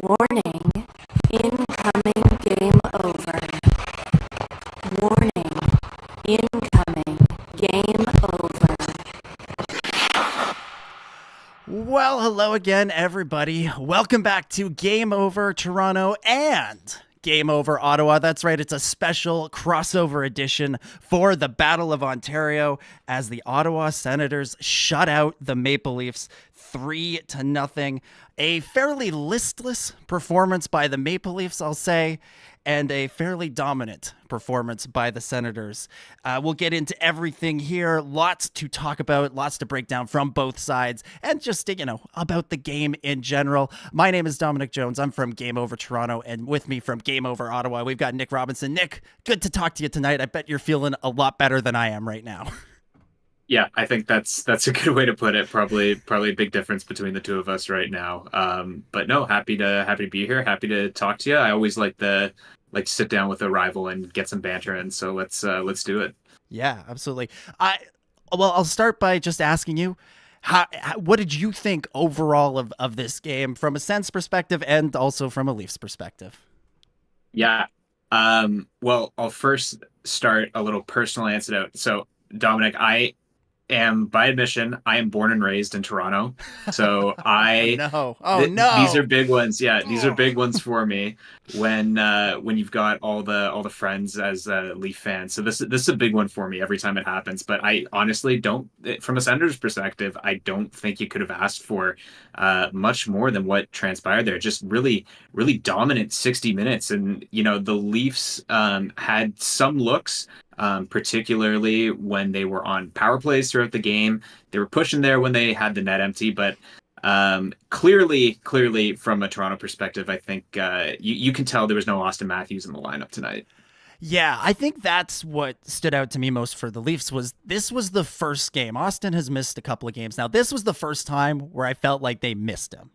Warning, incoming game over. Warning, incoming game over. Well, hello again, everybody. Welcome back to Game Over Toronto and Game Over Ottawa. That's right, it's a special crossover edition for the Battle of Ontario as the Ottawa Senators shut out the Maple Leafs 3-0. A fairly listless performance by the Maple Leafs, I'll say, and a fairly dominant performance by the Senators. We'll get into everything here. Lots to talk about, lots to break down from both sides, and just, about the game in general. My name is Dominic Jones. I'm from Game Over Toronto, and with me from Game Over Ottawa, we've got Nick Robinson. Nick, good to talk to you tonight. I bet you're feeling a lot better than I am right now. Yeah, I think that's a good way to put it. Probably a big difference between the two of us right now. But no, happy to be here. Happy to talk to you. I always like to sit down with a rival and get some banter in. So let's do it. Yeah, absolutely. I'll start by just asking you, what did you think overall of this game from a Sens perspective and also from a Leafs perspective? Yeah. Well, I'll first start a little personal anecdote. So Dominic, by admission, I am born and raised in Toronto. So these are big ones. Yeah, these are big ones for me when you've got all the friends as Leaf fans. So this is a big one for me every time it happens. But I honestly don't, from a Senators perspective, I don't think you could have asked for much more than what transpired there. Just really, really dominant 60 minutes. And, the Leafs had some looks, particularly when they were on power plays throughout the game. They were pushing there when they had the net empty, but clearly from a Toronto perspective, I think you can tell there was no Austin Matthews in the lineup tonight. Yeah, I think that's what stood out to me most for the Leafs this was the first game. Austin has missed a couple of games. Now, this was the first time where I felt like they missed him.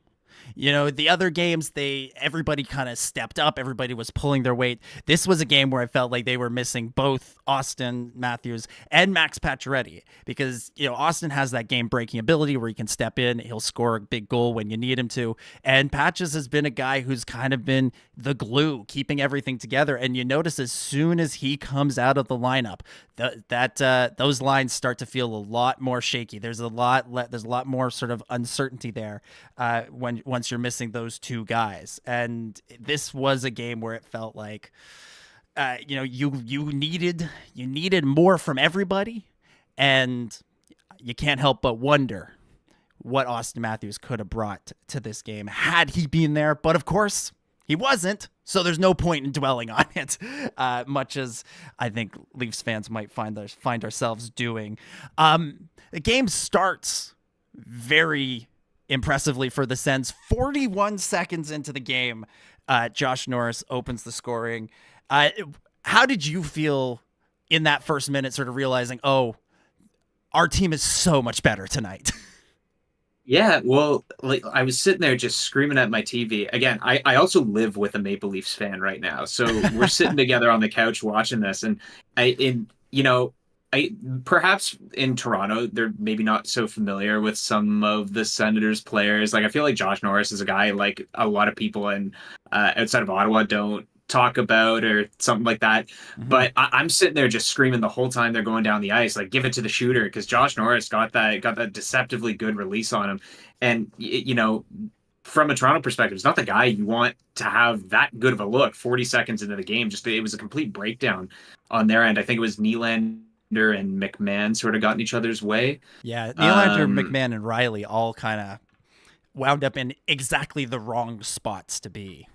The other games, everybody kind of stepped up. Everybody was pulling their weight. This was a game where I felt like they were missing both Austin Matthews and Max Pacioretty because, Austin has that game-breaking ability where he can step in. He'll score a big goal when you need him to. And Patches has been a guy who's kind of been the glue, keeping everything together. And you notice as soon as he comes out of the lineup, those lines start to feel a lot more shaky. There's a lot more sort of uncertainty there once you're missing those two guys. And this was a game where it felt like you needed more from everybody, and you can't help but wonder what Austin Matthews could have brought to this game had he been there. But of course, he wasn't, so there's no point in dwelling on it, much as I think Leafs fans might find ourselves doing. The game starts very impressively for the Sens. 41 seconds into the game, Josh Norris opens the scoring. How did you feel in that first minute, sort of realizing, oh, our team is so much better tonight? Yeah, well, I was sitting there just screaming at my TV. Again, I also live with a Maple Leafs fan right now. So we're sitting together on the couch watching this, and perhaps in Toronto, they're maybe not so familiar with some of the Senators players. Like, I feel like Josh Norris is a guy like a lot of people outside of Ottawa don't talk about or something like that. Mm-hmm. But I'm sitting there just screaming the whole time they're going down the ice, like, give it to the shooter, because Josh Norris got that deceptively good release on him. And, from a Toronto perspective, it's not the guy you want to have that good of a look 40 seconds into the game. It was a complete breakdown on their end. I think it was Nylander and McMahon sort of got in each other's way. Yeah, Nylander, McMahon, and Riley all kind of wound up in exactly the wrong spots to be.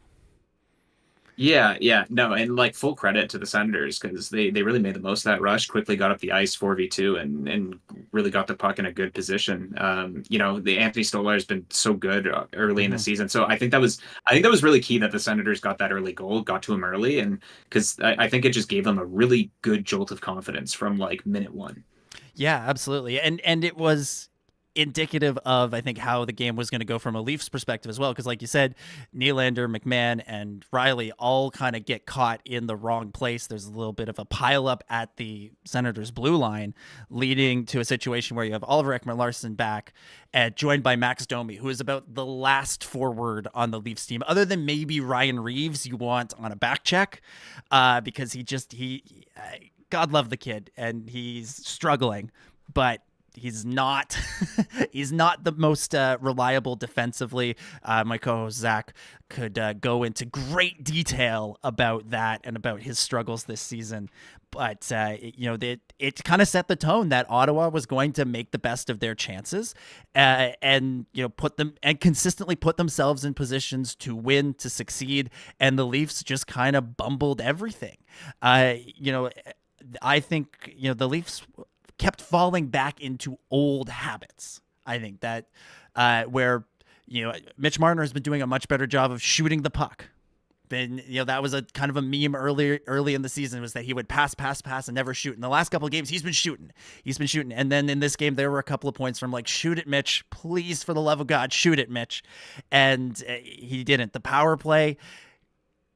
Yeah, no, and like full credit to the Senators because they really made the most of that rush, quickly got up the ice 4v2 and really got the puck in a good position. The Anthony Stolar has been so good early in the season, so I think that was really key that the Senators got that early goal, got to him early, and because I think it just gave them a really good jolt of confidence from like minute one. Yeah, absolutely, and it was indicative of, I think, how the game was going to go from a Leafs perspective as well. Because like you said, Nylander, McMahon, and Riley all kind of get caught in the wrong place. There's a little bit of a pileup at the Senators' blue line, leading to a situation where you have Oliver Ekman-Larsson back, joined by Max Domi, who is about the last forward on the Leafs team, other than maybe Ryan Reeves you want on a back check, because God love the kid, and he's struggling, but he's not he's not the most reliable defensively. My co-host Zach could go into great detail about that and about his struggles this season. But it kind of set the tone that Ottawa was going to make the best of their chances, and consistently put themselves in positions to win, to succeed. And the Leafs just kind of bumbled everything. I think the Leafs kept falling back into old habits. I think that where Mitch Marner has been doing a much better job of shooting the puck. Then that was a kind of a meme early in the season, was that he would pass and never shoot. In the last couple of games, he's been shooting, and then in this game there were a couple of points from like, shoot it, Mitch, please, for the love of God, shoot it, Mitch, and he didn't. The power play,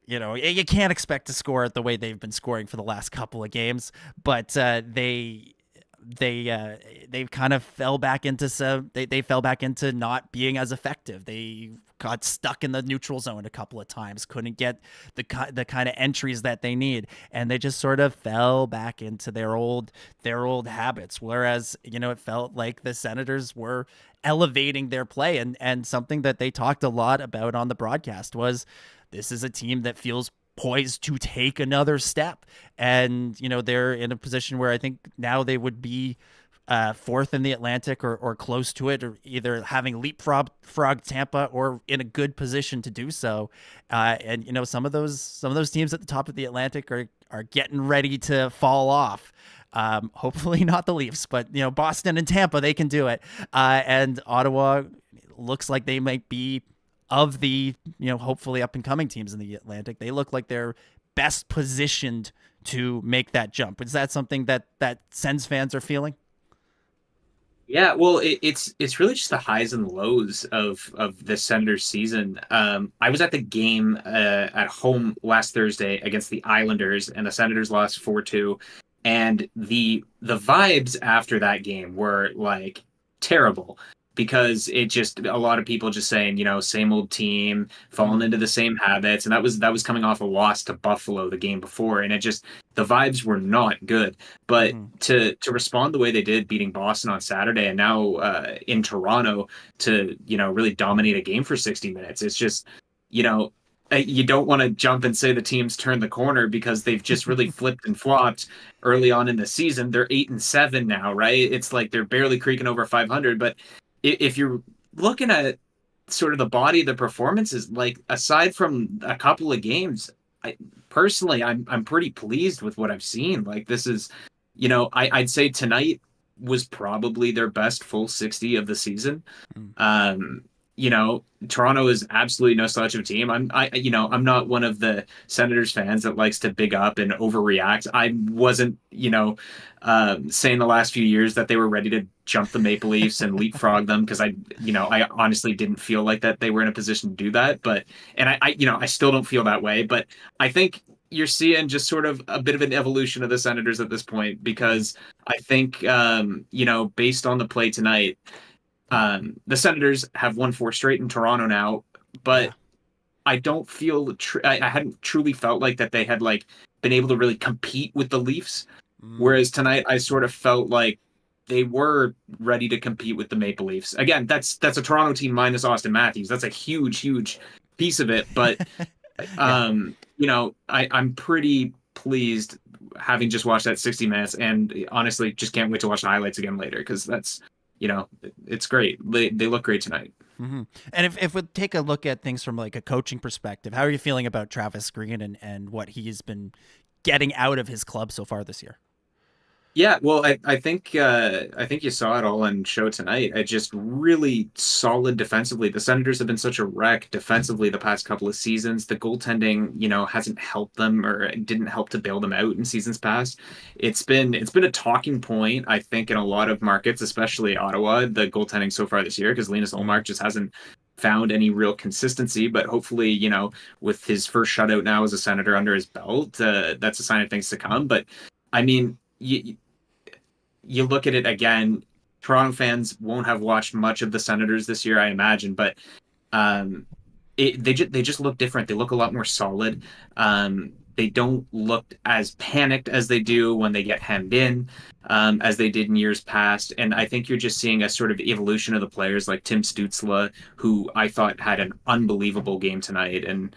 you can't expect to score it the way they've been scoring for the last couple of games, but they kind of fell back into they fell back into not being as effective. They got stuck in the neutral zone a couple of times, couldn't get the kind of entries that they need, and they just sort of fell back into their old habits. Whereas it felt like the Senators were elevating their play, and something that they talked a lot about on the broadcast was, this is a team that feels poised to take another step. And, they're in a position where I think now they would be fourth in the Atlantic or close to it, or either having leapfrog Tampa or in a good position to do so. And, some of those teams at the top of the Atlantic are getting ready to fall off. Hopefully not the Leafs, but, Boston and Tampa, they can do it. And Ottawa looks like they might be, of the hopefully up and coming teams in the Atlantic, they look like they're best positioned to make that jump. Is that something that Sens fans are feeling? Yeah, well, it's really just the highs and lows of the Senators season. I was at the game at home last Thursday against the Islanders, and the Senators lost 4-2. And the vibes after that game were like terrible, because it just, a lot of people just saying, same old team, falling into the same habits. And that was coming off a loss to Buffalo the game before. And the vibes were not good. But to respond the way they did, beating Boston on Saturday, and now in Toronto to, really dominate a game for 60 minutes, it's just, you don't want to jump and say the team's turned the corner, because they've just really flipped and flopped early on in the season. They're 8-7 now, right? It's like they're barely creaking over 500, but if you're looking at sort of the body of the performances, like, aside from a couple of games, I'm pretty pleased with what I've seen. Like, this is, I'd say tonight was probably their best full 60 of the season. Toronto is absolutely no slouch of a team. I'm not one of the Senators fans that likes to big up and overreact. I wasn't, saying the last few years that they were ready to jump the Maple Leafs and leapfrog them, because I honestly didn't feel like that they were in a position to do that. But, and I still don't feel that way. But I think you're seeing just sort of a bit of an evolution of the Senators at this point, because I think, based on the play tonight, the Senators have won 4 straight in Toronto now, but I don't feel I hadn't truly felt like that they had been able to really compete with the Leafs. Whereas tonight I sort of felt like they were ready to compete with the Maple Leafs. Again, that's a Toronto team minus Austin Matthews. That's a huge piece of it. But I'm pretty pleased, having just watched that 60 minutes, and honestly just can't wait to watch the highlights again later, because that's, it's great. They look great tonight. Mm-hmm. And if we take a look at things from a coaching perspective, how are you feeling about Travis Green and what he's been getting out of his club so far this year? Yeah, well, I think you saw it all on show tonight. It just really solid defensively. The Senators have been such a wreck defensively the past couple of seasons. The goaltending, hasn't helped them or didn't help to bail them out in seasons past. It's been a talking point, I think, in a lot of markets, especially Ottawa, the goaltending so far this year, because Linus Mm. Ullmark just hasn't found any real consistency. But hopefully, with his first shutout now as a Senator under his belt, that's a sign of things to come. But I mean, you look at it again, Toronto fans won't have watched much of the Senators this year, I imagine, but um, they just look different. They look a lot more solid. They don't look as panicked as they do when they get hemmed in, as they did in years past. And I think you're just seeing a sort of evolution of the players like Tim Stützle, who I thought had an unbelievable game tonight, and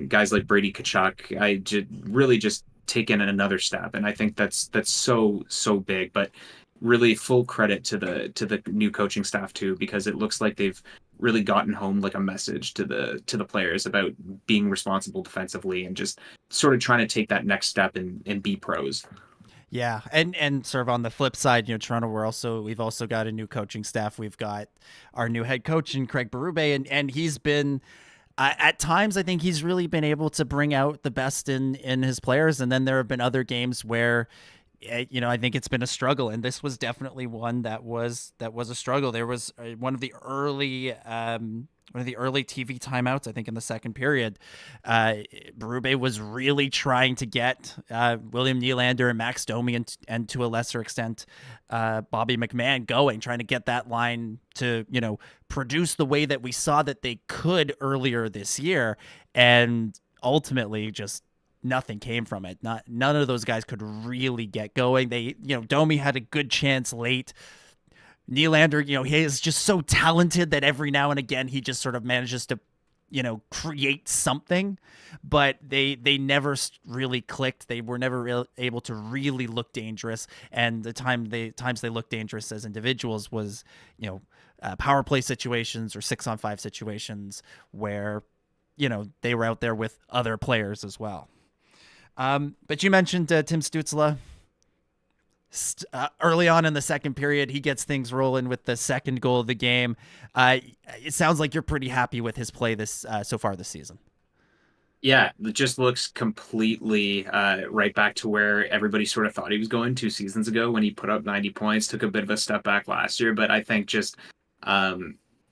guys like Brady Tkachuk. Really just taken another step, and I think that's so big. But really, full credit to the new coaching staff too, because it looks like they've really gotten home like a message to the players about being responsible defensively and just sort of trying to take that next step and be pros. Yeah, and sort of on the flip side, Toronto, we've also got a new coaching staff. We've got our new head coach in Craig Berube, and he's been at times, I think he's really been able to bring out the best in his players, and then there have been other games where, I think it's been a struggle, and this was definitely one that was a struggle. There was one of the early TV timeouts, I think in the second period. Berube was really trying to get William Nylander and Max Domi and to a lesser extent Bobby McMahon going, trying to get that line to produce the way that we saw that they could earlier this year, and ultimately just nothing came from it. None of those guys could really get going. Domi had a good chance late. Nylander, he is just so talented that every now and again he just sort of manages to, create something, but they never really clicked. They were never able to really look dangerous. And times they looked dangerous as individuals was, power play situations or 6-on-5 situations where, they were out there with other players as well. But you mentioned Tim Stützle. Early on in the second period, he gets things rolling with the second goal of the game. It sounds like you're pretty happy with his play this so far this season. Yeah, it just looks completely right back to where everybody sort of thought he was going 2 seasons ago when he put up 90 points. Took a bit of a step back last year, but I think just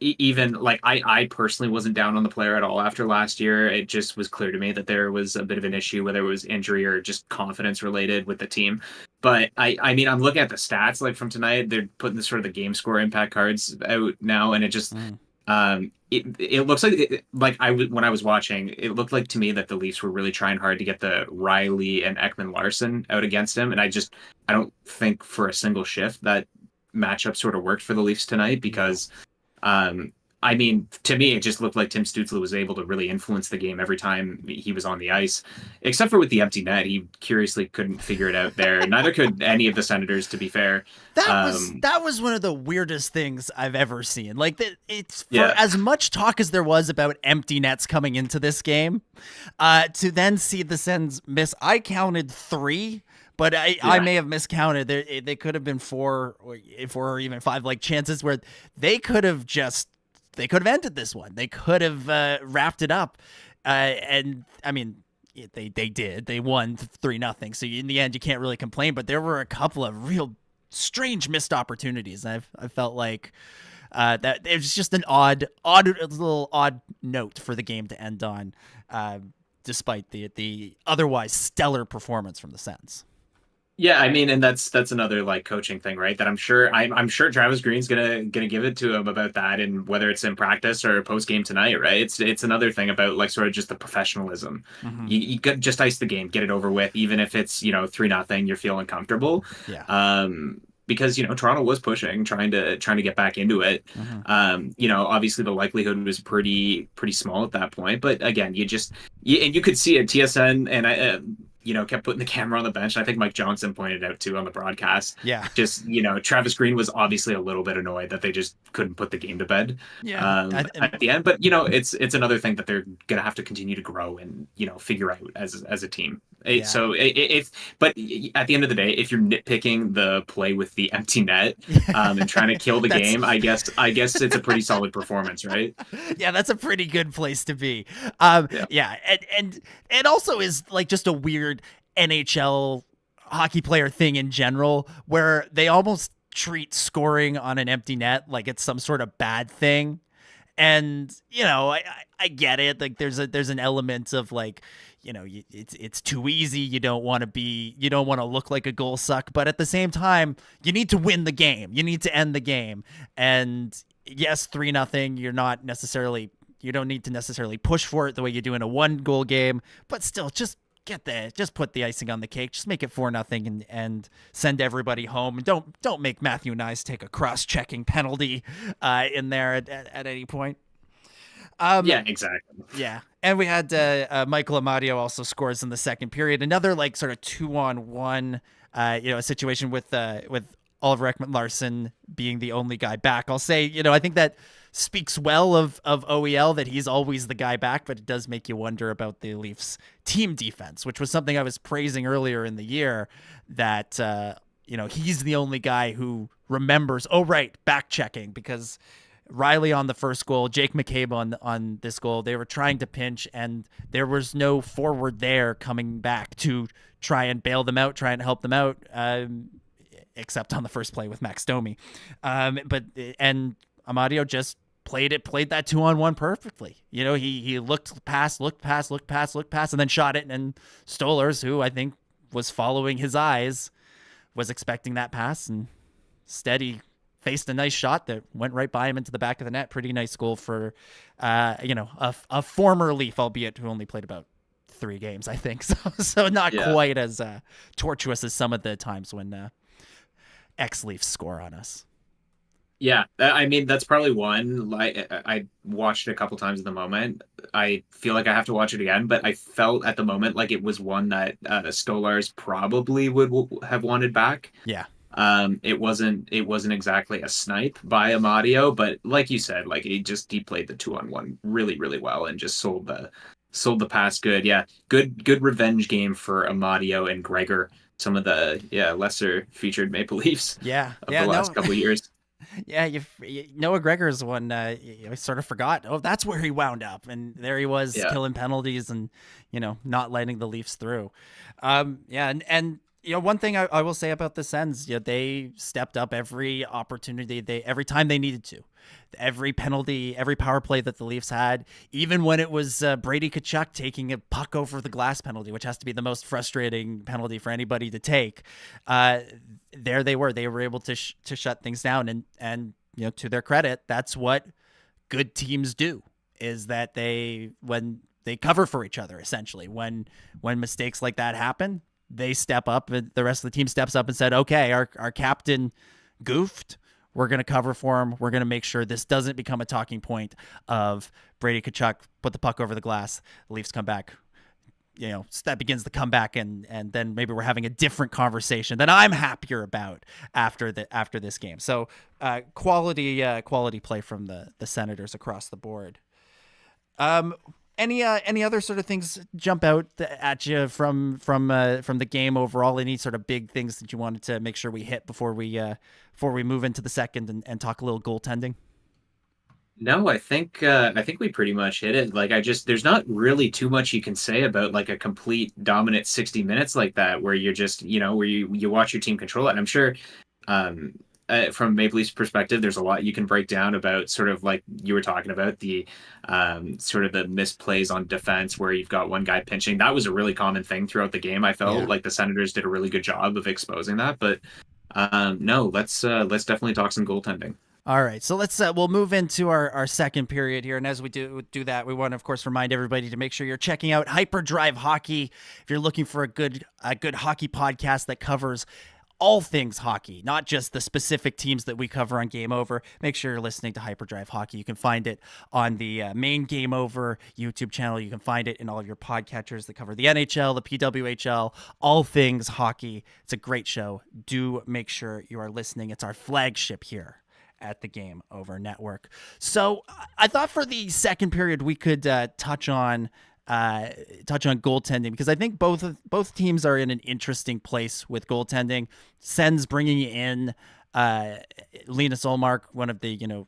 even like I personally wasn't down on the player at all after last year. It just was clear to me that there was a bit of an issue, whether it was injury or just confidence related with the team. But I mean, I'm looking at the stats like from tonight. They're putting the sort of the game score impact cards out now, and it just it looks like when I was watching, it looked like to me that the Leafs were really trying hard to get the Riley and Ekman Larson out against him, and I don't think for a single shift that matchup sort of worked for the Leafs tonight because. I mean, to me, it just looked like Tim Stützle was able to really influence the game every time he was on the ice, except for with the empty net. He curiously couldn't figure it out there. Neither could any of the Senators, to be fair. That was one of the weirdest things I've ever seen. Like it's for as much talk as there was about empty nets coming into this game, to then see the Sens miss. I counted 3. But I may have miscounted. They could have been 4 or even 5 like chances where they could have ended this one. They could have wrapped it up. And I mean, they did. They won 3-0. So in the end, you can't really complain. But there were a couple of real strange missed opportunities. I felt like that it was just an little odd note for the game to end on, despite the otherwise stellar performance from the Sens. Yeah, I mean, and that's another like coaching thing, right? That I'm sure Travis Green's gonna give it to him about that, and whether it's in practice or post game tonight, right? It's another thing about like sort of just the professionalism. Mm-hmm. You just ice the game, get it over with, even if it's 3-0, you're feeling comfortable. Yeah. Because Toronto was pushing, trying to get back into it. Mm-hmm. Obviously the likelihood was pretty small at that point, but again, and you could see it. TSN and I. Kept putting the camera on the bench. And I think Mike Johnson pointed out too on the broadcast. Yeah. Just, Travis Green was obviously a little bit annoyed that they just couldn't put the game to bed at the end. But, it's another thing that they're going to have to continue to grow and, figure out as a team. Yeah. So it's but at the end of the day, if you're nitpicking the play with the empty net and trying to kill the That's game, I guess it's a pretty solid performance, right? yeah, that's a pretty good place to be. Yeah. Yeah, and it also is like just a weird NHL hockey player thing in general, where they almost treat scoring on an empty net like it's some sort of bad thing. And I get it. Like there's an element of like, it's too easy. You don't want to look like a goal suck, but at the same time, you need to win the game. You need to end the game. And yes, 3-0. You don't need to necessarily push for it the way you do in a 1-goal game, but still just put the icing on the cake. Just make it 4-0 and send everybody home. And don't make Matthew Nyes take a cross-checking penalty in there at any point. Yeah, exactly. Yeah, and we had Michael Amadio also scores in the second period. Another like sort of 2-on-1, a situation with Oliver Ekman-Larsson being the only guy back. I'll say, I think that speaks well of OEL that he's always the guy back, but it does make you wonder about the Leafs team defense, which was something I was praising earlier in the year, that he's the only guy who remembers, oh right, back checking, because Riley on the first goal, Jake McCabe on this goal, they were trying to pinch and there was no forward there coming back to try and bail them out, try and help them out, except on the first play with Max Domi. And Amadio just played that 2-on-1 perfectly. He looked past, and then shot it. And Stolarz, who I think was following his eyes, was expecting that pass, and steady faced a nice shot that went right by him into the back of the net. Pretty nice goal for, a former Leaf, albeit who only played about 3 games, I think. So not quite as tortuous as some of the times when ex-Leafs score on us. Yeah, I mean that's probably one. Like I watched it a couple times at the moment. I feel like I have to watch it again, but I felt at the moment like it was one that Stolarz probably would have wanted back. Yeah. It wasn't exactly a snipe by Amadio, but like you said, like he played the 2-on-1 really, really well and just sold the pass good. Yeah, good revenge game for Amadio and Gregor, some of the lesser featured Maple Leafs. Yeah, of the last couple of years. Yeah, Noah Gregor's one. I sort of forgot. Oh, that's where he wound up, and there he was killing penalties and not letting the Leafs through. And one thing I will say about the Sens, they stepped up every opportunity, every time they needed to. Every penalty, every power play that the Leafs had, even when it was Brady Tkachuk taking a puck over the glass penalty, which has to be the most frustrating penalty for anybody to take. There they were able to shut things down, and to their credit, that's what good teams do, is that when they cover for each other, essentially. When mistakes like that happen, they step up, and the rest of the team steps up and said, okay, our captain goofed. We're going to cover for him. We're going to make sure this doesn't become a talking point of Brady Tkachuk put the puck over the glass. The Leafs come back. That begins the comeback, and then maybe we're having a different conversation that I'm happier about after this game. So quality play from the Senators across the board. Any other sort of things jump out at you from the game overall? Any sort of big things that you wanted to make sure we hit before we move into the second and talk a little goaltending? No, I think we pretty much hit it. Like there's not really too much you can say about like a complete dominant 60 minutes like that, where you're just where you watch your team control it. And I'm sure from Maple Leafs perspective, there's a lot you can break down about, sort of like you were talking about, the sort of the misplays on defense where you've got one guy pinching. That was a really common thing throughout the game. I felt like the Senators did a really good job of exposing that. But no, let's definitely talk some goaltending. All right, so we'll move into our second period here, and as we do that, we want to, of course, remind everybody to make sure you're checking out Hyperdrive Hockey if you're looking for a good hockey podcast that covers all things hockey, not just the specific teams that we cover on Game Over. Make sure you're listening to Hyperdrive Hockey. You can find it on the main Game Over YouTube channel. You can find it in all of your podcatchers that cover the NHL, the PWHL, all things hockey. It's a great show. Do make sure you are listening. It's our flagship here at the Game Over Network. So I thought for the second period we could touch on touch on goaltending, because I think both teams are in an interesting place with goaltending. Sens bringing in Linus Ullmark, one of the,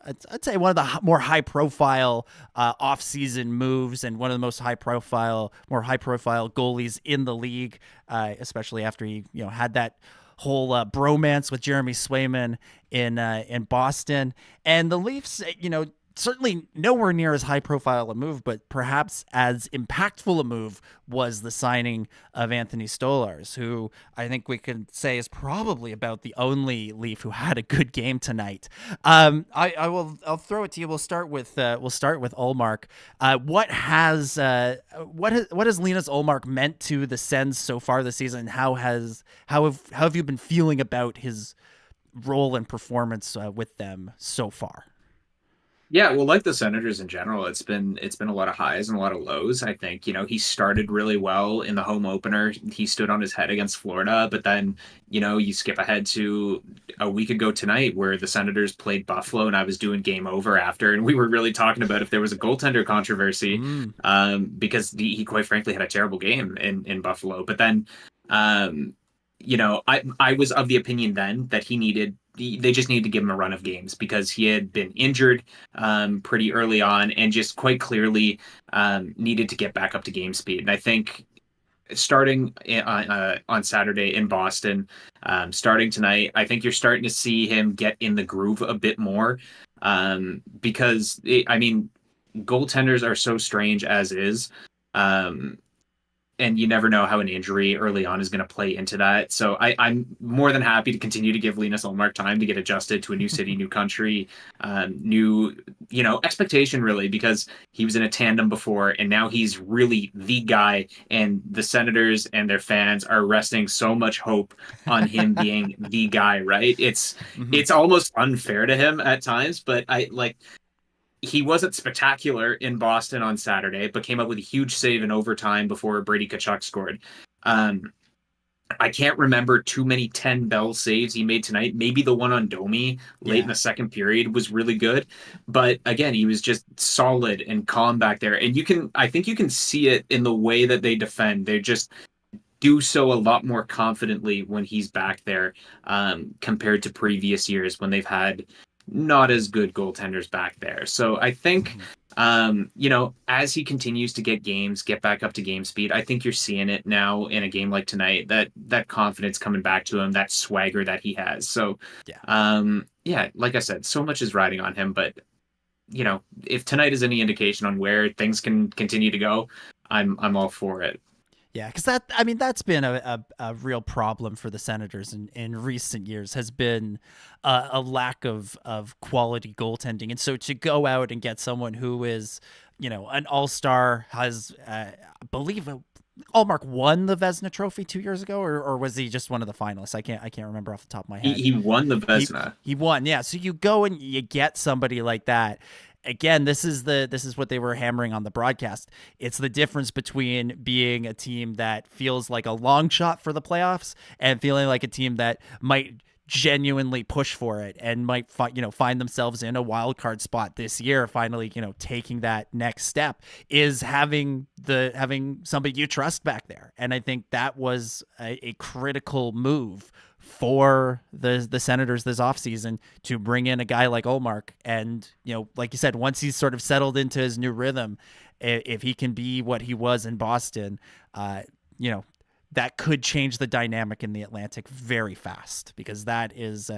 I'd say one of the more high profile off-season moves, and one of the more high profile goalies in the league, especially after he had that whole bromance with Jeremy Swayman in Boston. And the Leafs, certainly nowhere near as high profile a move, but perhaps as impactful a move was the signing of Anthony Stolarz, who I think we could say is probably about the only Leaf who had a good game tonight. I'll throw it to you. We'll start with Ullmark. What has Linus Ullmark meant to the Sens so far this season? How have you been feeling about his role and performance with them so far? Yeah, well, like the Senators in general, it's been a lot of highs and a lot of lows. I think, he started really well in the home opener. He stood on his head against Florida, but then, you skip ahead to a week ago tonight where the Senators played Buffalo, and I was doing Game Over after, and we were really talking about if there was a goaltender controversy, because he quite frankly had a terrible game in Buffalo. But then, I was of the opinion then that they just needed to give him a run of games, because he had been injured pretty early on and just quite clearly needed to get back up to game speed. And I think starting on Saturday in Boston, starting tonight, I think you're starting to see him get in the groove a bit more, because, goaltenders are so strange as is. And you never know how an injury early on is going to play into that. So I'm more than happy to continue to give Linus Ullmark time to get adjusted to a new city, new country, new, expectation, really, because he was in a tandem before, and now he's really the guy. And the Senators and their fans are resting so much hope on him being the guy, right? It's almost unfair to him at times, but he wasn't spectacular in Boston on Saturday, but came up with a huge save in overtime before Brady Tkachuk scored. I can't remember too many 10 Bell saves he made tonight. Maybe the one on Domi late in the second period was really good. But again, he was just solid and calm back there. And I think you can see it in the way that they defend. They just do so a lot more confidently when he's back there, compared to previous years when they've had not as good goaltenders back there. So I think, as he continues to get back up to game speed, I think you're seeing it now in a game like tonight, that confidence coming back to him, that swagger that he has. So, like I said, so much is riding on him, but if tonight is any indication on where things can continue to go, I'm all for it. Yeah, because that's been a real problem for the Senators in recent years, has been a lack of quality goaltending. And so to go out and get someone who is, an all-star, has, I believe, Ullmark won the Vezina Trophy 2 years ago, or was he just one of the finalists? I can't remember off the top of my head. He won the Vezina. He won, yeah. So you go and you get somebody like that. Again, this is what they were hammering on the broadcast. It's the difference between being a team that feels like a long shot for the playoffs and feeling like a team that might genuinely push for it and might find themselves in a wild card spot this year, finally, taking that next step, is having somebody you trust back there. And I think that was a critical move for the Senators this offseason, to bring in a guy like Ullmark. And, like you said, once he's sort of settled into his new rhythm, if he can be what he was in Boston, that could change the dynamic in the Atlantic very fast, because that is,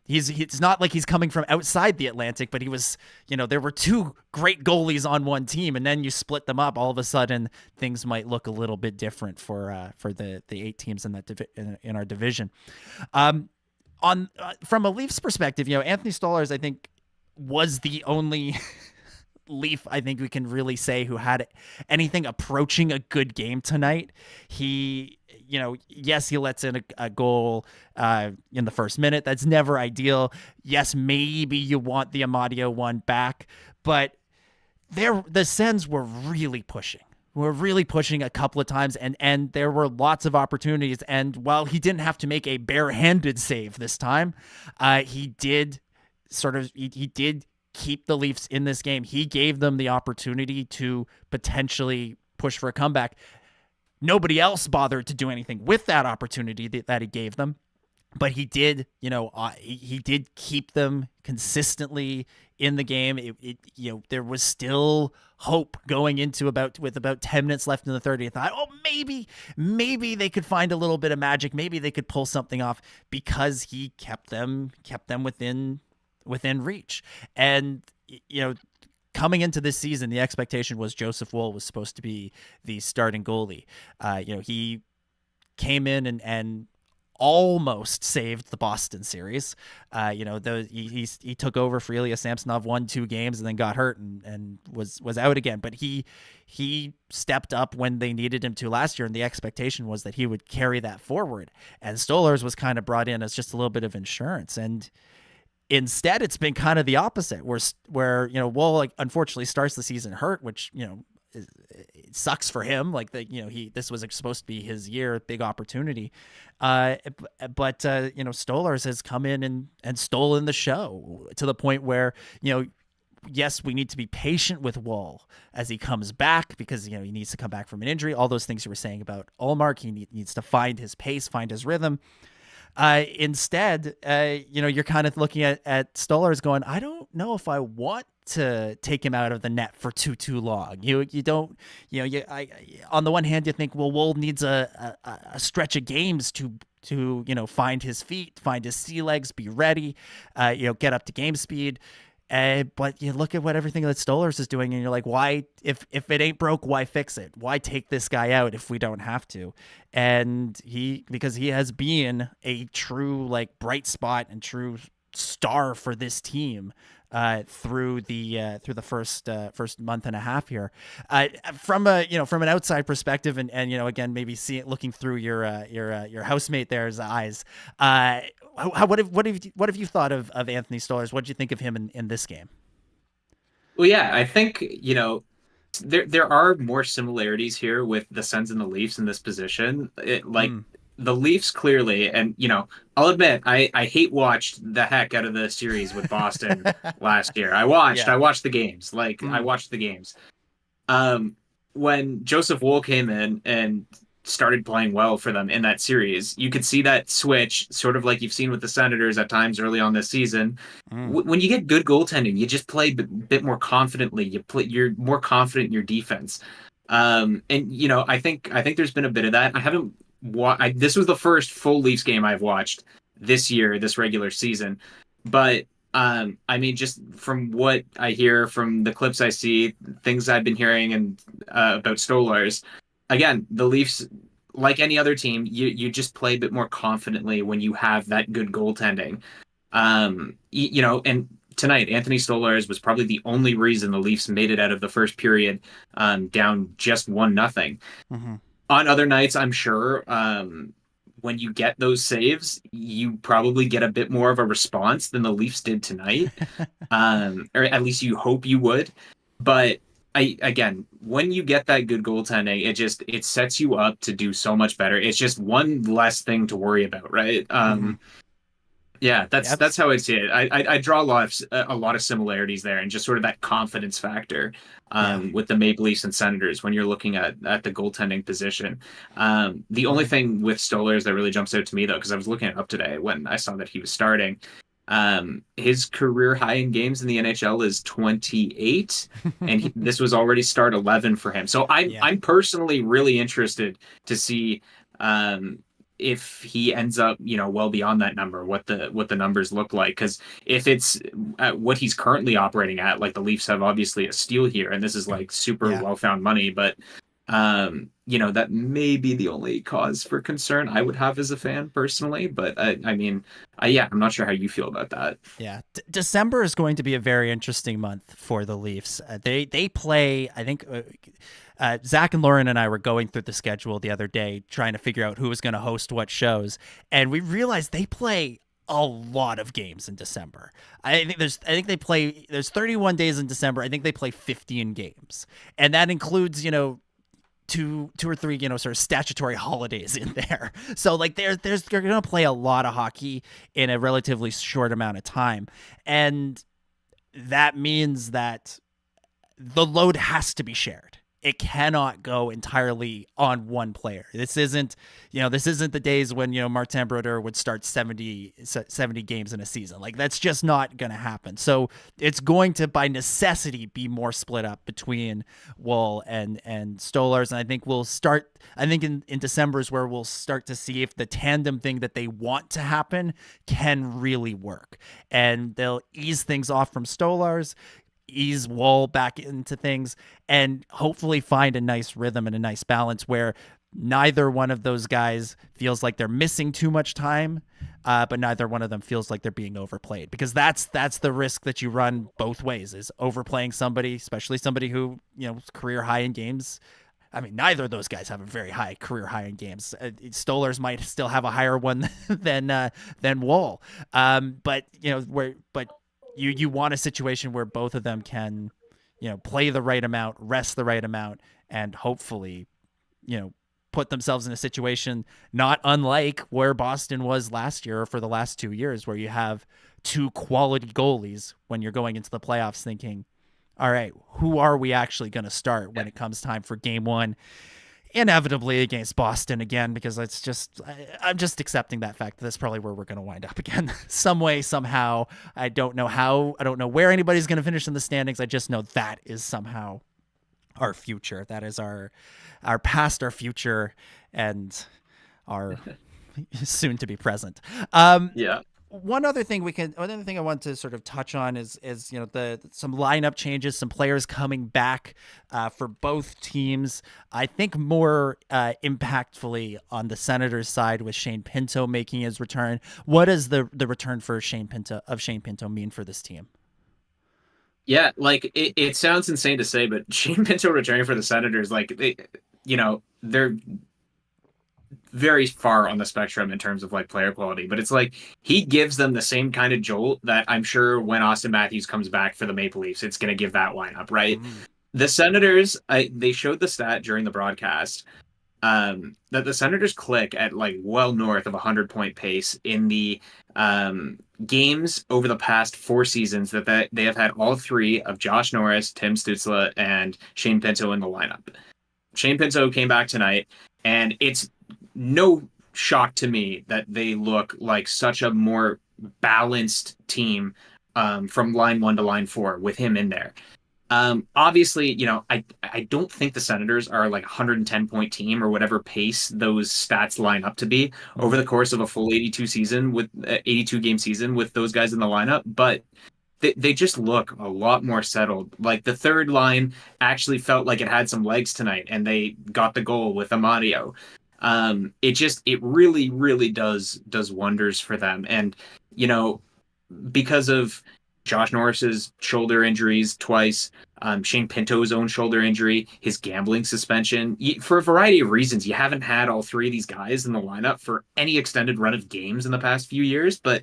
it's not like he's coming from outside the Atlantic, but he was, there were two great goalies on one team, and then you split them up. All of a sudden, things might look a little bit different for the 8 teams in in our division. From a Leafs perspective, Anthony Stolarz, I think, was the only Leaf I think we can really say who had anything approaching a good game tonight. He, yes, he lets in a goal in the first minute. That's never ideal. Yes, maybe you want the Amadio one back, but the Sens were really pushing. We're really pushing a couple of times, and there were lots of opportunities. And while he didn't have to make a barehanded save this time, he did keep the Leafs in this game. He gave them the opportunity to potentially push for a comeback. Nobody else bothered to do anything with that opportunity that he gave them. But he did, he did keep them consistently in the game. There was still hope going into with about 10 minutes left in the third. I thought, oh, maybe they could find a little bit of magic. Maybe they could pull something off, because he kept them within reach. And coming into this season, the expectation was Joseph Woll was supposed to be the starting goalie. He came in and almost saved the Boston series. He took over for Ilya Samsonov, won 2 games, and then got hurt and was out again. But he stepped up when they needed him to last year, and the expectation was that he would carry that forward. And Stolarz was kind of brought in as just a little bit of insurance. And instead, it's been kind of the opposite, where Woll unfortunately starts the season hurt, which it sucks for him. This was supposed to be his year, big opportunity. But Stolarz has come in and stolen the show, to the point where, yes, we need to be patient with Woll as he comes back, because, he needs to come back from an injury. All those things you were saying about Ullmark, he needs to find his pace, find his rhythm. Instead, you're kind of looking at Stolarz going, I don't know if I want to take him out of the net for too long. You don't, on the one hand, you think, well, Woll needs a stretch of games to find his feet, find his sea legs, be ready, get up to game speed. But you look at everything that Stolarz is doing, and you're like, why, if it ain't broke, why fix it? Why take this guy out if we don't have to? And because he has been a true bright spot and true star for this team through the first month and a half here. From an outside perspective, and again, maybe looking through your housemate there's eyes. What have you thought of Anthony Stolarz? What did you think of him in this game? Well, yeah, I think there are more similarities here with the Sens and the Leafs in this position. The Leafs clearly, and I'll admit I hate watched the heck out of the series with Boston last year. I watched the games. I watched the games. When Joseph Woll came in and started playing well for them in that series, you could see that switch, sort of like you've seen with the Senators at times early on this season. When you get good goaltending, you just play a bit more confidently. You're more confident in your defense. And I think there's been a bit of that. I haven't this was the first full Leafs game I've watched this year, this regular season. But just from what I hear, from the clips I see, things I've been hearing and about Stolarz, again, the Leafs, like any other team, you just play a bit more confidently when you have that good goaltending. And tonight, Anthony Stolarz was probably the only reason the Leafs made it out of the first period down just 1-0. Mm-hmm. On other nights, I'm sure when you get those saves, you probably get a bit more of a response than the Leafs did tonight, or at least you hope you would. But again, when you get that good goaltending, it sets you up to do so much better. It's just one less thing to worry about, right? Yeah, that's how I see it. I draw a lot of similarities there, and just sort of that confidence factor with the Maple Leafs and Senators when you're looking at the goaltending position. The only thing with Stolarz that really jumps out to me, though, because I was looking it up today when I saw that he was starting, his career high in games in the NHL is 28, and this was already start 11 for him. So I'm personally really interested to see if he ends up, well beyond that number, what the numbers look like. Because if it's what he's currently operating at, the Leafs have obviously a steal here, and this is super well-found money, but that may be the only cause for concern I would have as a fan personally. But I'm not sure how you feel about that. Yeah, December is going to be a very interesting month for the Leafs. They play, I think. Zach and Lauren and I were going through the schedule the other day, trying to figure out who was going to host what shows, and we realized they play a lot of games in December. There's 31 days in December. I think they play 15 games, and that includes two or three sort of statutory holidays in there. So they're going to play a lot of hockey in a relatively short amount of time, and that means that the load has to be shared. It cannot go entirely on one player. This isn't the days when, Martin Brodeur would start 70 games in a season. Like, that's just not going to happen. So it's going to, by necessity, be more split up between Woll and Stolarz. And I think in December is where we'll start to see if the tandem thing that they want to happen can really work. And they'll ease things off from Stolarz, ease Woll back into things, and hopefully find a nice rhythm and a nice balance where neither one of those guys feels like they're missing too much time, but neither one of them feels like they're being overplayed, because that's the risk that you run both ways, is overplaying somebody, especially somebody who, career high in games. I mean, neither of those guys have a very high career high in games. Stolarz might still have a higher one than Woll, but you want a situation where both of them can, play the right amount, rest the right amount, and hopefully, put themselves in a situation not unlike where Boston was last year or for the last 2 years, where you have two quality goalies when you're going into the playoffs thinking, all right, who are we actually going to start when it comes time for game one? Inevitably against Boston again, because I'm just accepting that fact that that's probably where we're going to wind up again some way, somehow. I don't know how, I don't know where anybody's going to finish in the standings. I just know that is somehow our future. That is our past, our future, and our soon to be present. Yeah. One other thing I want to sort of touch on is some lineup changes, some players coming back for both teams. I think more impactfully on the Senators side, with Shane Pinto making his return. What does the return for Shane Pinto mean for this team? Yeah, like it sounds insane to say, but Shane Pinto returning for the Senators, like they're very far on the spectrum in terms of like player quality, but it's like he gives them the same kind of jolt that I'm sure when Austin Matthews comes back for the Maple Leafs, it's going to give that lineup, right? The Senators, they showed the stat during the broadcast that the Senators click at like well north of 100-point pace in the games over the past 4 seasons that they have had all three of Josh Norris, Tim Stützle, and Shane Pinto in the lineup. Shane Pinto came back tonight, and it's no shock to me that they look like such a more balanced team from line 1 to line 4 with him in there. Obviously, I don't think the Senators are like a 110-point team or whatever pace those stats line up to be over the course of a full 82 game season with those guys in the lineup, but they just look a lot more settled. Like the third line actually felt like it had some legs tonight, and they got the goal with Amadio. It really, really does wonders for them. And, because of Josh Norris's shoulder injuries twice, Shane Pinto's own shoulder injury, his gambling suspension, for a variety of reasons, you haven't had all three of these guys in the lineup for any extended run of games in the past few years, but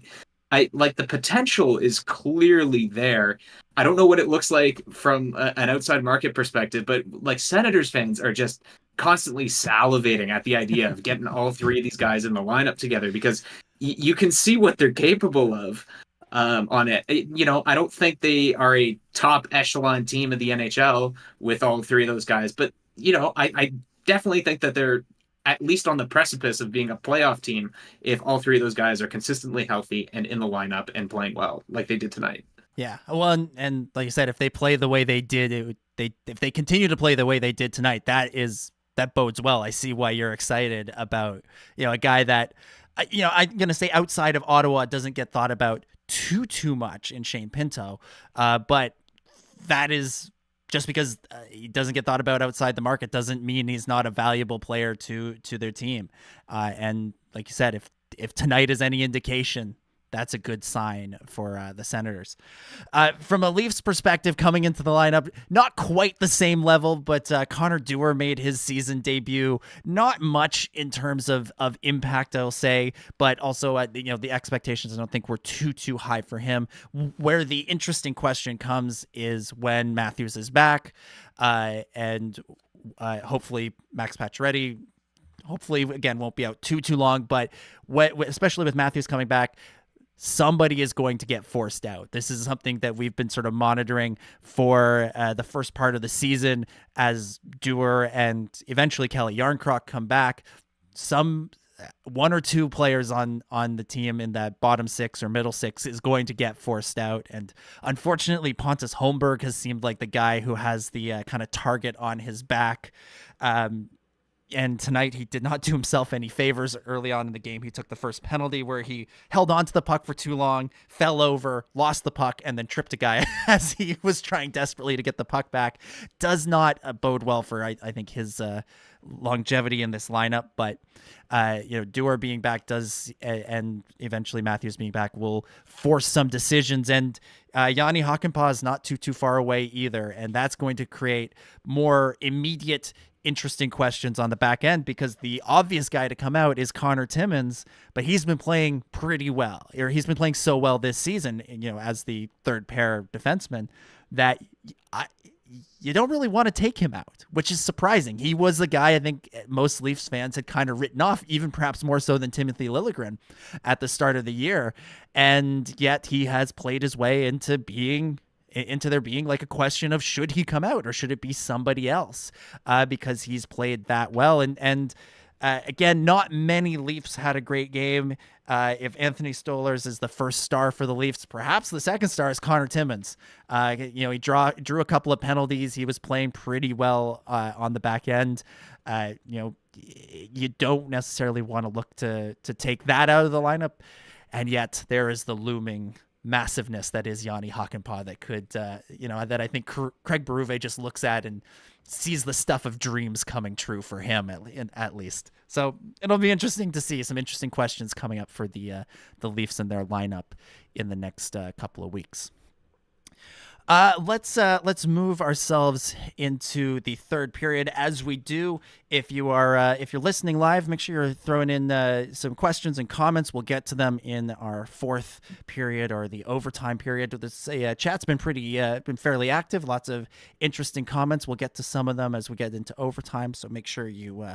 the potential is clearly there. I don't know what it looks like from an outside market perspective, but like Senators fans are just constantly salivating at the idea of getting all three of these guys in the lineup together, because you can see what they're capable of on it. I don't think they are a top echelon team of the NHL with all three of those guys, but I definitely think that they're at least on the precipice of being a playoff team if all three of those guys are consistently healthy and in the lineup and playing well like they did tonight. Yeah, well, and like you said, if they play the way they did, if they continue to play the way they did tonight, that bodes well. I see why you're excited about a guy that I'm gonna say outside of Ottawa doesn't get thought about too much in Shane Pinto, but that is just because he doesn't get thought about outside the market doesn't mean he's not a valuable player to their team. And like you said, if tonight is any indication, that's a good sign for the Senators. From a Leafs perspective, coming into the lineup, not quite the same level, but Connor Dewar made his season debut. Not much in terms of impact, I'll say, but also the expectations I don't think were too high for him. Where the interesting question comes is when Matthews is back, and hopefully Max Pacioretty, hopefully again won't be out too long, but especially with Matthews coming back. somebody is going to get forced out. This is something that we've been sort of monitoring for the first part of the season as Dewar and eventually Kelly Yarncroc come back. One or two players on the team in that bottom six or middle six is going to get forced out. And unfortunately, Pontus Holmberg has seemed like the guy who has the kind of target on his back. And tonight he did not do himself any favors. Early on in the game, he took the first penalty where he held on to the puck for too long, fell over, lost the puck, and then tripped a guy as he was trying desperately to get the puck back. Does not bode well for, I think, his longevity in this lineup. But, Dewar being back does, and eventually Matthews being back, will force some decisions. And Yanni Hakanpää is not too far away either. And that's going to create more immediate interesting questions on the back end, because the obvious guy to come out is Connor Timmins, but he's been playing pretty well, or he's been playing so well this season, as the third pair defenseman, that you don't really want to take him out, which is surprising. He was the guy I think most Leafs fans had kind of written off, even perhaps more so than Timothy Liljegren at the start of the year. And yet he has played his way into there being like a question of should he come out or should it be somebody else, because he's played that well. And again, not many Leafs had a great game. If Anthony Stolarz is the first star for the Leafs, perhaps the second star is Connor Timmins. He drew a couple of penalties. He was playing pretty well on the back end. You don't necessarily want to look to take that out of the lineup. And yet there is the looming massiveness that is Yanni Hakanpää that could, that I think Craig Berube just looks at and sees the stuff of dreams coming true for him at least. So it'll be interesting to see some interesting questions coming up for the Leafs and their lineup in the next couple of weeks. Let's move ourselves into the third period. As we do, if you're listening live, make sure you're throwing in some questions and comments. We'll get to them in our fourth period or the overtime period. This chat's been fairly active. Lots of interesting comments. We'll get to some of them as we get into overtime. So make sure you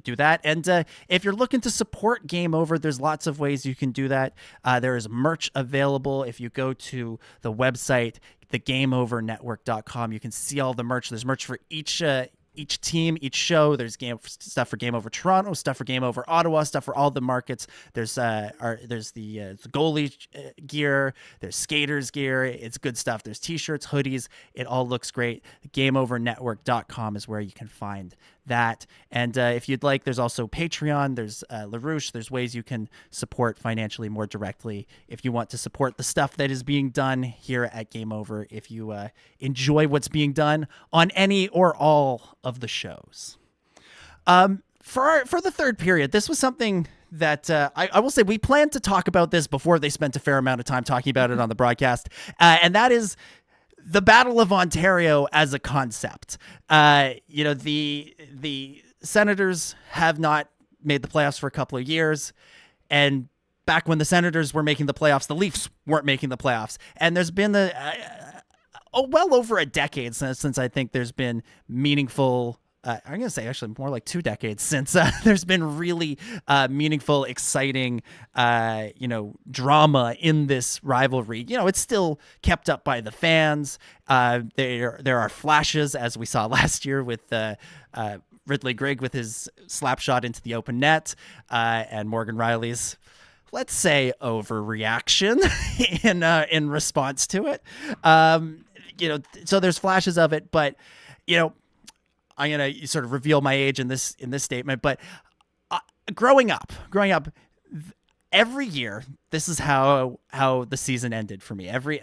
do that. And if you're looking to support Game Over, there's lots of ways you can do that. There is merch available. If you go to the website, thegameovernetwork.com, you can see all the merch. There's merch for each team, each show. There's stuff for Game Over Toronto, stuff for Game Over Ottawa, stuff for all the markets. There's the goalie gear, there's skaters gear. It's good stuff. There's t-shirts, hoodies. It all looks great. GameOverNetwork.com is where you can find that. And if you'd like, there's also Patreon, there's LaRouche. There's ways you can support financially more directly if you want to support the stuff that is being done here at Game Over, if you enjoy what's being done on any or all of the shows. For the third period, this was something that I will say we planned to talk about this before they spent a fair amount of time talking about it on the broadcast, and that is the Battle of Ontario as a concept. The Senators have not made the playoffs for a couple of years, and back when the Senators were making the playoffs, the Leafs weren't making the playoffs. And there's been well over a decade since I think there's been meaningful. I'm going to say actually more like 2 decades since there's been really meaningful, exciting, drama in this rivalry. It's still kept up by the fans. There are flashes, as we saw last year with Ridley Grigg with his slap shot into the open net, and Morgan Riley's, let's say, overreaction in response to it. So there's flashes of it, but I'm going to sort of reveal my age in this statement, but growing up, every year, this is how the season ended for me. Every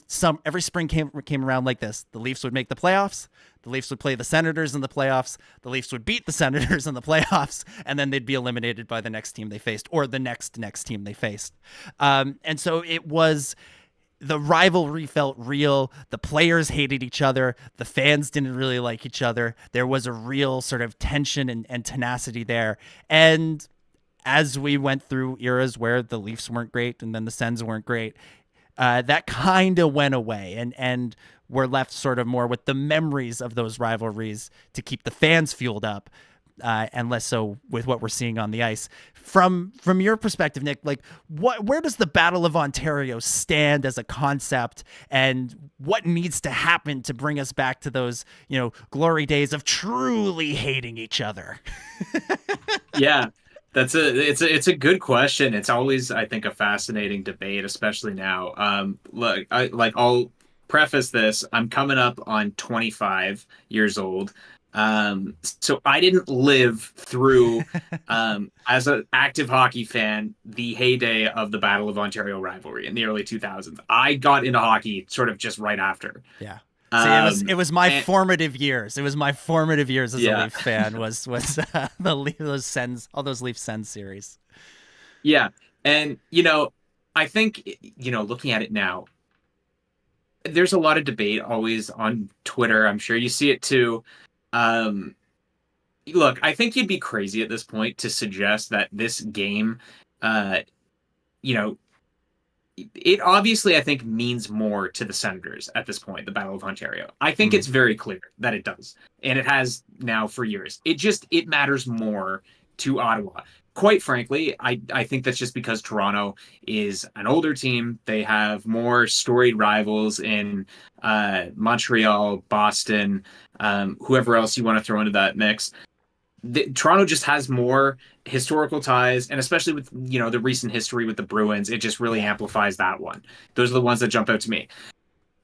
spring came around like this. The Leafs would make the playoffs. The Leafs would play the Senators in the playoffs. The Leafs would beat the Senators in the playoffs, and then they'd be eliminated by the next team they faced, or the next team they faced. And so it was. The rivalry felt real. The players hated each other. The fans didn't really like each other. There was a real sort of tension and tenacity there. And as we went through eras where the Leafs weren't great and then the Sens weren't great, that kind of went away. And we're left sort of more with the memories of those rivalries to keep the fans fueled up. and less so with what we're seeing on the ice. From your perspective, Nick, like where does the Battle of Ontario stand as a concept, and what needs to happen to bring us back to those, glory days of truly hating each other? Yeah, it's a good question. It's always, I think, a fascinating debate, especially now. Look, I'll preface this. I'm coming up on 25 years old. So I didn't live through, as an active hockey fan, the heyday of the Battle of Ontario rivalry in the early 2000s. I got into hockey sort of just right after. Yeah. See, it was my formative years. It was my formative years as a Leaf fan. Was those Sens, all those Leaf Sens series. Yeah, and I think looking at it now, there's a lot of debate always on Twitter. I'm sure you see it too. Look, I think you'd be crazy at this point to suggest that this game, it obviously, I think, means more to the Senators at this point, the Battle of Ontario. I think it's very clear that it does, and it has now for years. It matters more to Ottawa. Quite frankly, I think that's just because Toronto is an older team. They have more storied rivals in Montreal, Boston, whoever else you want to throw into that mix. Toronto just has more historical ties, and especially with the recent history with the Bruins, it just really amplifies that one. Those are the ones that jump out to me.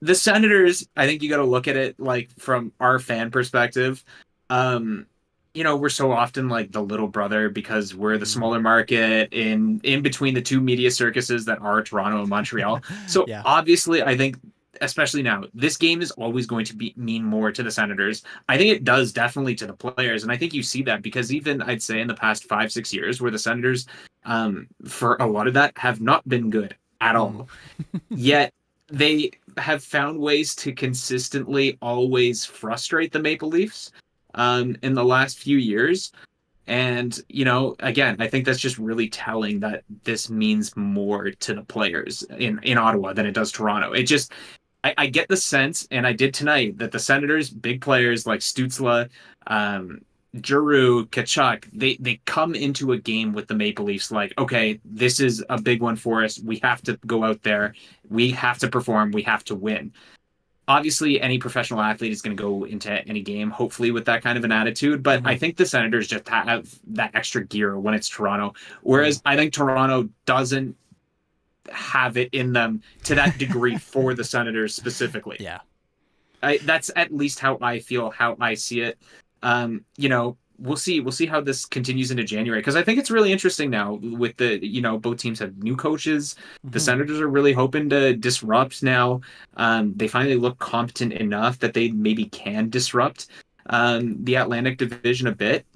The Senators, I think you got to look at it like from our fan perspective. We're so often like the little brother because we're the smaller market in between the two media circuses that are Toronto and Montreal. So obviously, I think, especially now, this game is always going to mean more to the Senators. I think it does definitely to the players, and I think you see that because even I'd say in the past 5-6 years, where the Senators, for a lot of that, have not been good at all, yet they have found ways to consistently always frustrate the Maple Leafs in the last few years. And, again, I think that's just really telling that this means more to the players in Ottawa than it does Toronto. I get the sense, and I did tonight, that the Senators, big players like Stützle, Giroux, Tkachuk, they come into a game with the Maple Leafs like, okay, this is a big one for us. We have to go out there. We have to perform. We have to win. Obviously, any professional athlete is going to go into any game, hopefully, with that kind of an attitude. But I think the Senators just have that extra gear when it's Toronto. Whereas I think Toronto doesn't have it in them to that degree for the Senators specifically. Yeah. That's at least how I feel, how I see it. We'll see how this continues into January, because I think it's really interesting now with the both teams have new coaches. The Senators are really hoping to disrupt now. They finally look competent enough that they maybe can disrupt the Atlantic Division a bit.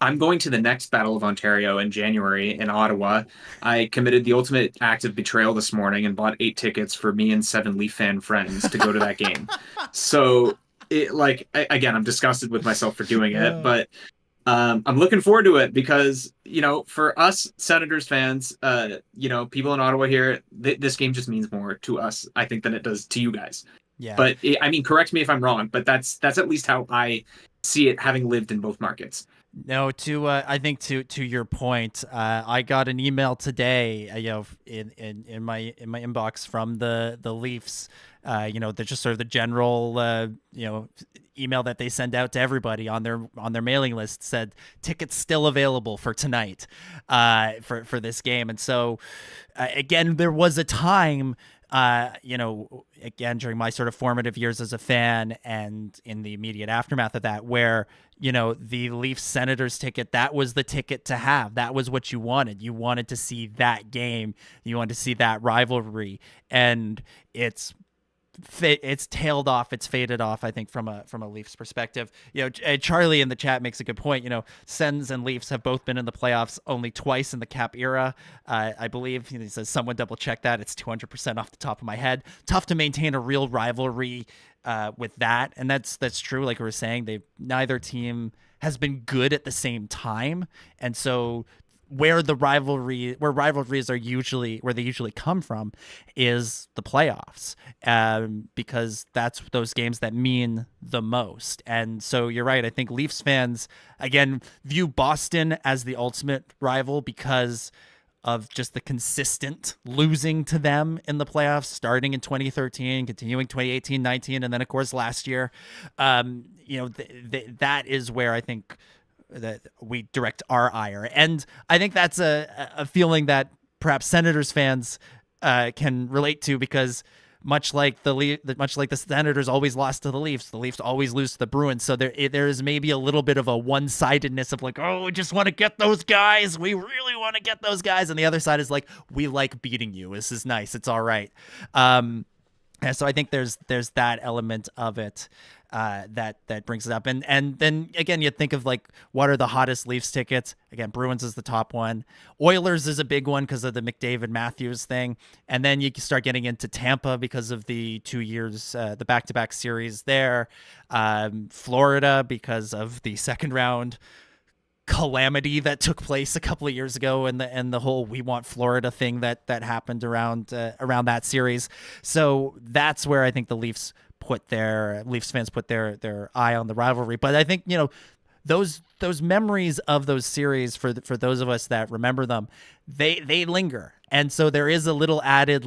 I'm going to the next Battle of Ontario in January in Ottawa. I committed the ultimate act of betrayal this morning and bought 8 tickets for me and 7 Leaf fan friends to go to that game. So again, I'm disgusted with myself for doing it, but I'm looking forward to it because, for us Senators fans, people in Ottawa here, this game just means more to us, I think, than it does to you guys. Yeah. But correct me if I'm wrong, but that's at least how I see it, having lived in both markets. No, I think to your point, I got an email today, in my inbox from the Leafs. They're just sort of the general, email that they send out to everybody on their mailing list, said tickets still available for tonight, for this game. And so, again, there was a time, again, during my sort of formative years as a fan and in the immediate aftermath of that, where, the Leafs Senators ticket, that was the ticket to have. That was what you wanted. You wanted to see that game. You wanted to see that rivalry. And it's tailed off. It's faded off, I think, from a Leafs perspective. Charlie in the chat makes a good point. Sens and Leafs have both been in the playoffs only twice in the Cap era. I believe he says, someone double check that. It's 200% off the top of my head. Tough to maintain a real rivalry with that. And that's true. Like we were saying, neither team has been good at the same time. And so where rivalries are usually where they usually come from is the playoffs, because that's those games that mean the most. And so you're right. I think Leafs fans again view Boston as the ultimate rival because of just the consistent losing to them in the playoffs, starting in 2013, continuing 2018, 19, and then of course last year. That is where I think that we direct our ire, and I think that's a feeling that perhaps Senators fans can relate to, because much like the Senators always lost to the Leafs always lose to the Bruins. So there is maybe a little bit of a one-sidedness of like, oh, we just want to get those guys. We really want to get those guys. And the other side is like, we like beating you. This is nice. It's all right. And so I think there's that element of it that brings it up. And then again, you think of like, what are the hottest Leafs tickets? Again, Bruins is the top one. Oilers is a big one because of the McDavid Matthews thing. And then you start getting into Tampa because of the 2 years, the back-to-back series there. Florida because of the second round calamity that took place a couple of years ago, and the whole "we want Florida" thing that happened around that series. So that's where I think the Leafs fans put their eye on the rivalry. But I think those memories of those series, for those of us that remember them, they linger, and so there is a little added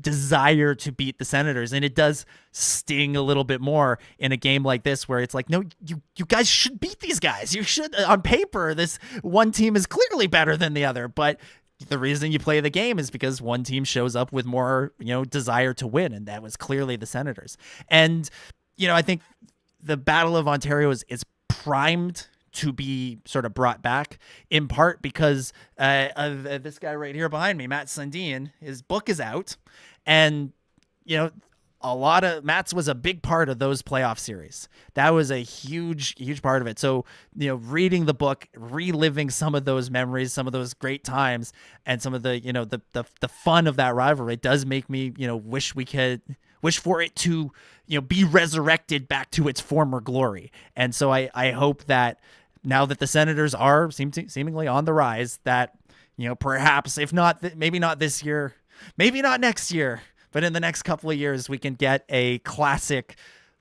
desire to beat the Senators, and it does sting a little bit more in a game like this where it's like, no, you guys should beat these guys. You should. On paper, this one team is clearly better than the other, but the reason you play the game is because one team shows up with more desire to win, and that was clearly the Senators. And I think the Battle of Ontario is primed to be sort of brought back, in part because of this guy right here behind me, Matt Sundin. His book is out, and a lot of Matt's was a big part of those playoff series. That was a huge part of it. So reading the book, reliving some of those memories, some of those great times, and some of the the fun of that rivalry, does make me wish for it to be resurrected back to its former glory. And so I hope that now that the Senators are seemingly on the rise, that perhaps, if not, maybe not this year, maybe not next year, but in the next couple of years, we can get a classic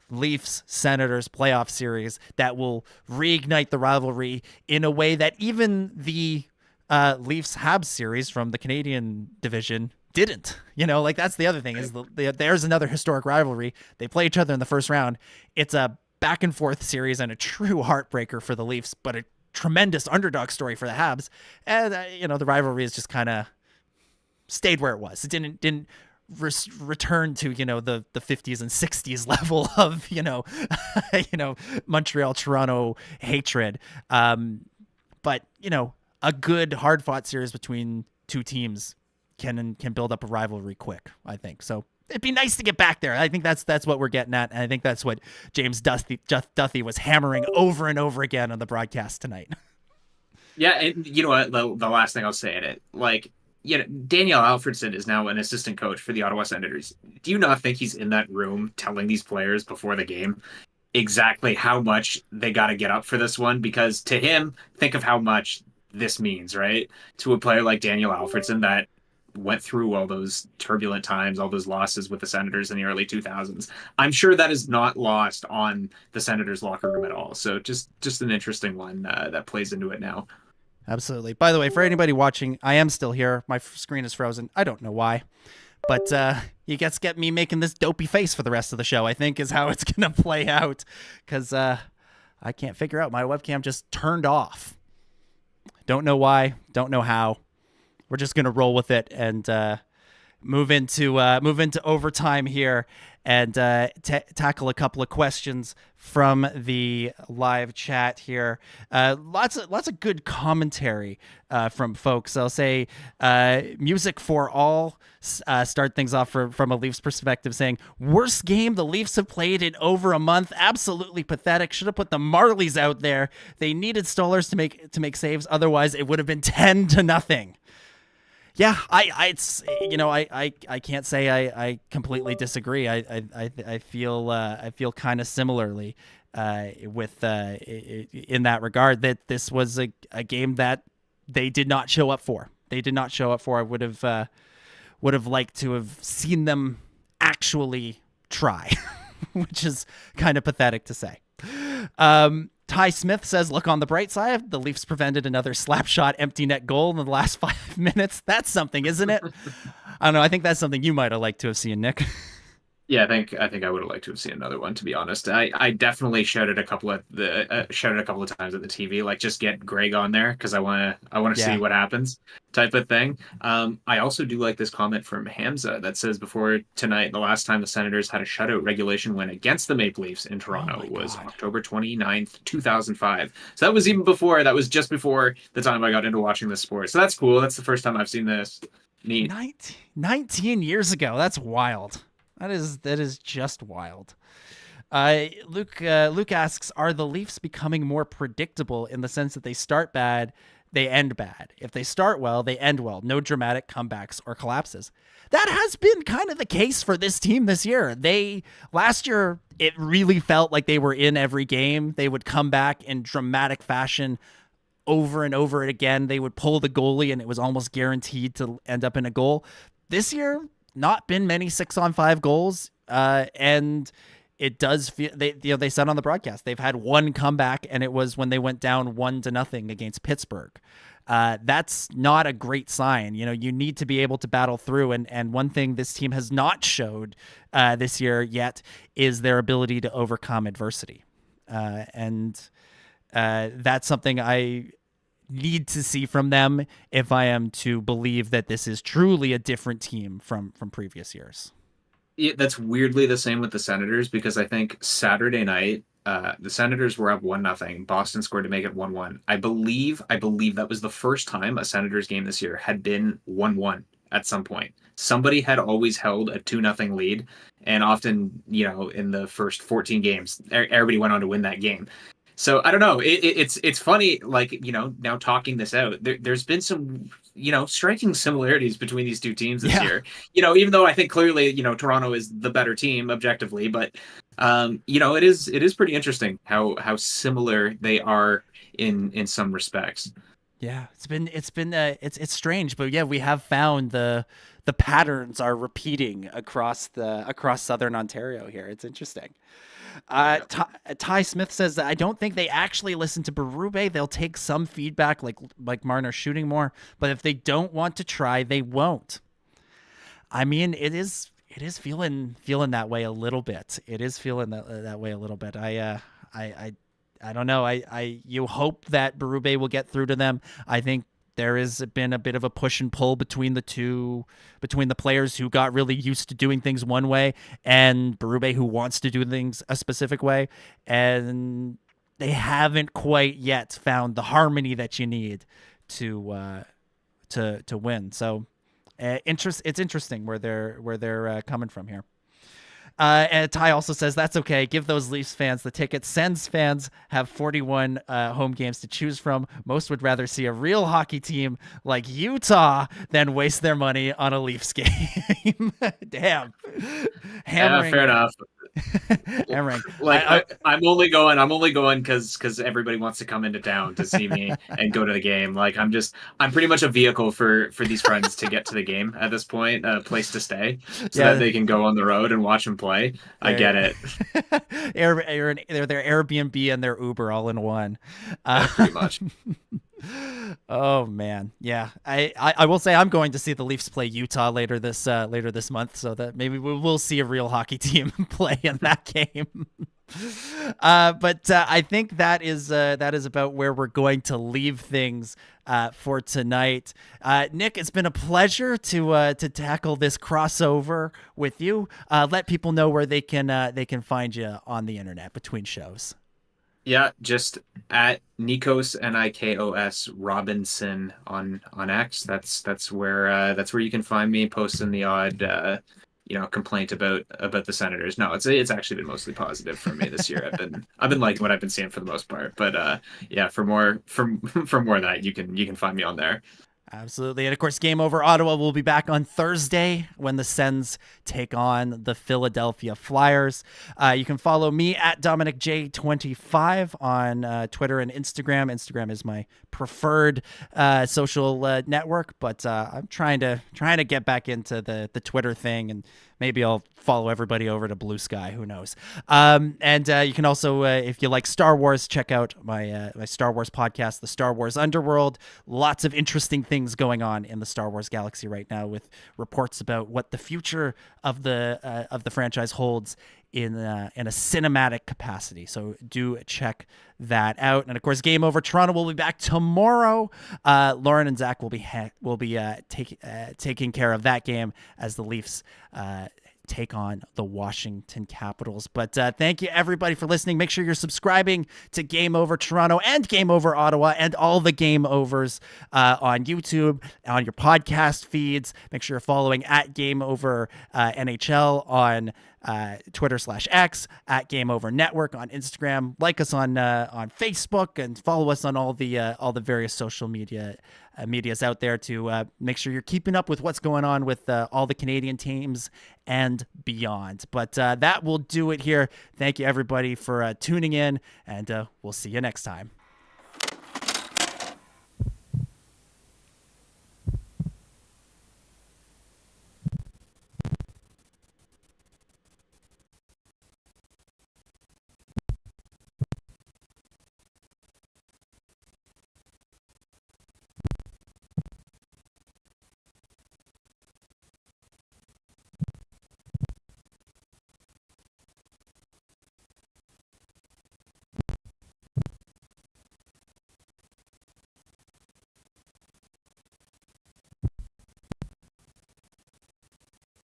Leafs Senators playoff series that will reignite the rivalry in a way that even the Leafs Habs series from the Canadian division didn't. That's the other thing, is there's another historic rivalry. They play each other in the first round. It's a back and forth series and a true heartbreaker for the Leafs, but a tremendous underdog story for the Habs. And the rivalry has just kind of stayed where it was. It didn't return to the 50s and 60s level of Montreal Toronto hatred, but a good hard fought series between two teams can build up a rivalry quick, I think. So it'd be nice to get back there. I think that's what we're getting at, and I think that's what James Duthie was hammering over and over again on the broadcast tonight. Yeah, and you know what, the last thing I'll say in it, Daniel Alfredson is now an assistant coach for the Ottawa Senators. Do you not think he's in that room telling these players before the game exactly how much they got to get up for this one? Because to him, think of how much this means, right? To a player like Daniel Alfredson that went through all those turbulent times, all those losses with the Senators in the early 2000s. I'm sure that is not lost on the Senators locker room at all. So just an interesting one that plays into it now. Absolutely. By the way, for anybody watching, I am still here. My screen is frozen. I don't know why, but you get me making this dopey face for the rest of the show, I think, is how it's going to play out, because I can't figure out. My webcam just turned off. Don't know why. Don't know how. We're just going to roll with it and move into overtime here, and tackle a couple of questions from the live chat here. Lots of good commentary from folks. I'll say Music for All start things off from a Leafs perspective, saying, worst game the Leafs have played in over a month. Absolutely pathetic. Should have put the Marlies out there. They needed Stollers to make saves. Otherwise, it would have been 10-0. Yeah, I can't say I completely disagree. I feel kind of similarly. in that regard, that this was a game that they did not show up for. They did not show up for. I would have liked to have seen them actually try, which is kind of pathetic to say. Ty Smith says, look on the bright side. The Leafs prevented another slap shot empty net goal in the last 5 minutes. That's something, isn't it? I don't know. I think that's something you might have liked to have seen, Nick. Yeah, I think I would have liked to have seen another one. To be honest, I definitely shouted a couple of times at the TV, like just get Greg on there because I want to see what happens, type of thing. I also do like this comment from Hamza that says before tonight, the last time the Senators had a shutout regulation win against the Maple Leafs in Toronto was October 29th, 2005. So that was even before. That was just before the time I got into watching this sport. So that's cool. That's the first time I've seen this. Neat. 19 years ago. That's wild. That is just wild. Luke asks, are the Leafs becoming more predictable in the sense that they start bad, they end bad? If they start well, they end well. No dramatic comebacks or collapses. That has been kind of the case for this team this year. Last year, it really felt like they were in every game. They would come back in dramatic fashion over and over again. They would pull the goalie and it was almost guaranteed to end up in a goal. This year, not been many 6-on-5 goals, and it does feel they said on the broadcast they've had one comeback, and it was when they went down 1-0 against Pittsburgh. That's not a great sign. You need to be able to battle through, and one thing this team has not showed this year yet is their ability to overcome adversity, and that's something I need to see from them if I am to believe that this is truly a different team from previous years. Yeah, that's weirdly the same with the Senators, because I think Saturday night the Senators were up 1-0. Boston scored to make it 1-1. I believe that was the first time a Senators game this year had been 1-1 at some point. Somebody had always held a 2-0 lead, and often, in the first 14 games, everybody went on to win that game. So I don't know. It's funny, like, now talking this out, there's been some, striking similarities between these two teams this year. Even though I think clearly, Toronto is the better team objectively, but it is pretty interesting how similar they are in some respects. Yeah, it's strange, but yeah, we have found the patterns are repeating across Southern Ontario here. It's interesting. Ty Smith says that I don't think they actually listen to Berube. They'll take some feedback, like Marner shooting more, but if they don't want to try, they won't. I mean, it is feeling that way a little bit. It is feeling that way a little bit. I don't know. You hope that Berube will get through to them. I think there has been a bit of a push and pull between the players who got really used to doing things one way and Berube who wants to do things a specific way. And they haven't quite yet found the harmony that you need to win. So it's interesting where they're coming from here. And Ty also says that's okay. Give those Leafs fans the tickets. Sens fans have 41 home games to choose from. Most would rather see a real hockey team like Utah than waste their money on a Leafs game. Damn. Hammering. Yeah, fair enough. Hammering. I'm only going because everybody wants to come into town to see me and go to the game. Like I'm pretty much a vehicle for these friends to get to the game at this point, a place to stay so that they can go on the road and watch them play. I get it. They're their Airbnb and their Uber all in one. Pretty much. Oh man, yeah. I will say I'm going to see the Leafs play Utah later this month, so that maybe we will see a real hockey team play in that game. But I think that is about where we're going to leave things for tonight. Nick, it's been a pleasure to tackle this crossover with you. Let people know where they can find you on the internet between shows. Yeah, just at Nikos Nikos Robinson on X. That's where you can find me posting the odd complaint about the Senators. No, it's actually been mostly positive for me this year. I've been liking what I've been seeing for the most part. But yeah, for more of that, you can find me on there. Absolutely. And of course, Game Over Ottawa will be back on Thursday when the Sens take on the Philadelphia Flyers. You can follow me at DominicJ25 on Twitter and Instagram. Instagram is my preferred social network, but I'm trying to get back into the Twitter thing, and maybe I'll follow everybody over to Blue Sky. Who knows? And you can also, if you like Star Wars, check out my Star Wars podcast, The Star Wars Underworld. Lots of interesting things going on in the Star Wars galaxy right now, with reports about what the future of the franchise holds in a cinematic capacity. So do check that out. And of course, Game Over Toronto will be back tomorrow. Lauren and Zach will be taking care of that game as the Leafs take on the Washington Capitals. But thank you everybody for listening. Make sure you're subscribing to Game Over Toronto and Game Over Ottawa and all the Game Overs on YouTube, on your podcast feeds. Make sure you're following at Game Over NHL on Twitter/X, at Game Over Network on Instagram. Like us on Facebook, and follow us on all the various social medias out there to make sure you're keeping up with what's going on with all the Canadian teams and beyond. But that will do it here. Thank you everybody for tuning in, and we'll see you next time.